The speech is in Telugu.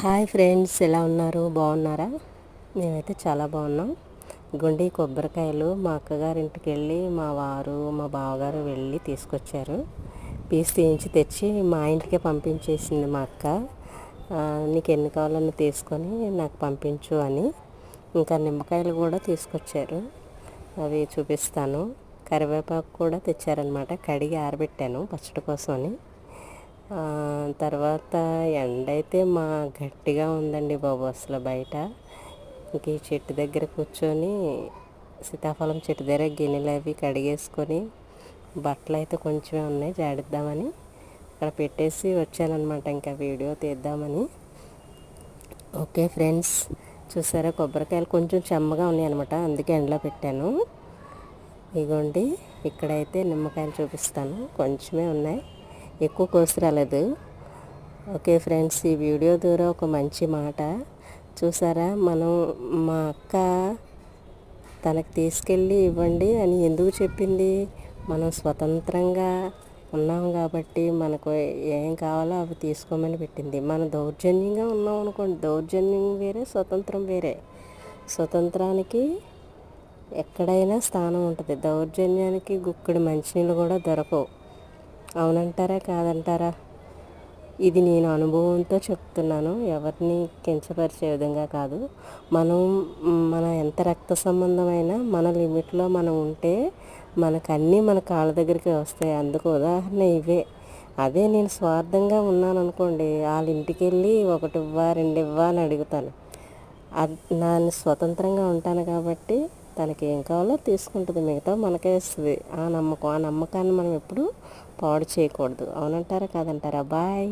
హాయ్ ఫ్రెండ్స్, ఎలా ఉన్నారు? బాగున్నారా? మేమైతే చాలా బాగున్నాం. గుండి కొబ్బరికాయలు మా అక్కగారింటికి వెళ్ళి మా వారు మా బావగారు వెళ్ళి తీసుకొచ్చారు. పీస్ తీయించి తెచ్చి మా ఇంటికే పంపించేసింది మా అక్క. నీకు ఎన్ని కావాలన్నా తీసుకొని నాకు పంపించు అని. ఇంకా నిమ్మకాయలు కూడా తీసుకొచ్చారు, అవి చూపిస్తాను. కరివేపాకు కూడా తెచ్చారనమాట, కడిగి ఆరబెట్టాను పచ్చడి కోసమని. తర్వాత ఎండ అయితే గట్టిగా ఉందండి బాబు, అసలు బయట. ఇంక ఈ చెట్టు దగ్గర కూర్చొని సీతాఫలం చెట్టు దగ్గర గిన్నెలు అవి కడిగేసుకొని బట్టలు అయితే కొంచెమే ఉన్నాయి జాడిద్దామని అక్కడ పెట్టేసి వచ్చానమాట, ఇంకా వీడియో తీద్దామని. ఓకే ఫ్రెండ్స్, చూసారా కొబ్బరికాయలు కొంచెం చెమ్మగా ఉన్నాయి అనమాట, అందుకే ఎండలో పెట్టాను. ఇగోండి, ఇక్కడైతే నిమ్మకాయలు చూపిస్తాను, కొంచెమే ఉన్నాయి, ఎక్కువ కోసి రాలేదు. ఓకే ఫ్రెండ్స్, ఈ వీడియో ద్వారా ఒక మంచి మాట చూసారా. మా అక్క తనకు తీసుకెళ్ళి ఇవ్వండి అని ఎందుకు చెప్పింది? మనం స్వతంత్రంగా ఉన్నాం కాబట్టి మనకు ఏం కావాలో అవి తీసుకోమని పెట్టింది. మనం దౌర్జన్యంగా ఉన్నాం అనుకోండి, దౌర్జన్యం వేరే, స్వతంత్రం వేరే. స్వతంత్రానికి ఎక్కడైనా స్థానం ఉంటుంది, దౌర్జన్యానికి గుక్కడి మంచినీళ్ళు కూడా దొరకవు. అవునంటారా కాదంటారా? ఇది నేను అనుభవంతో చెప్తున్నాను, ఎవరిని కించపరిచే విధంగా కాదు. మన ఎంత రక్త సంబంధమైనా మన లిమిట్లో మనం ఉంటే మనకన్నీ మన కాళ్ళ దగ్గరికి వస్తాయి. అందుకు ఉదాహరణ ఇవే. అదే నేను స్వార్థంగా ఉన్నాను అనుకోండి, వాళ్ళ ఇంటికి వెళ్ళి ఒకటి ఇవ్వా రెండు ఇవ్వా అని అడుగుతాను. నేను స్వతంత్రంగా ఉంటాను కాబట్టి తనకి ఏం కావాలో తీసుకుంటుంది, మిగతా మనకే ఇస్తుంది. ఆ నమ్మకాన్ని మనం ఎప్పుడు పాడు చేయకూడదు. అవునంటారా కాదంటారా? బాయ్.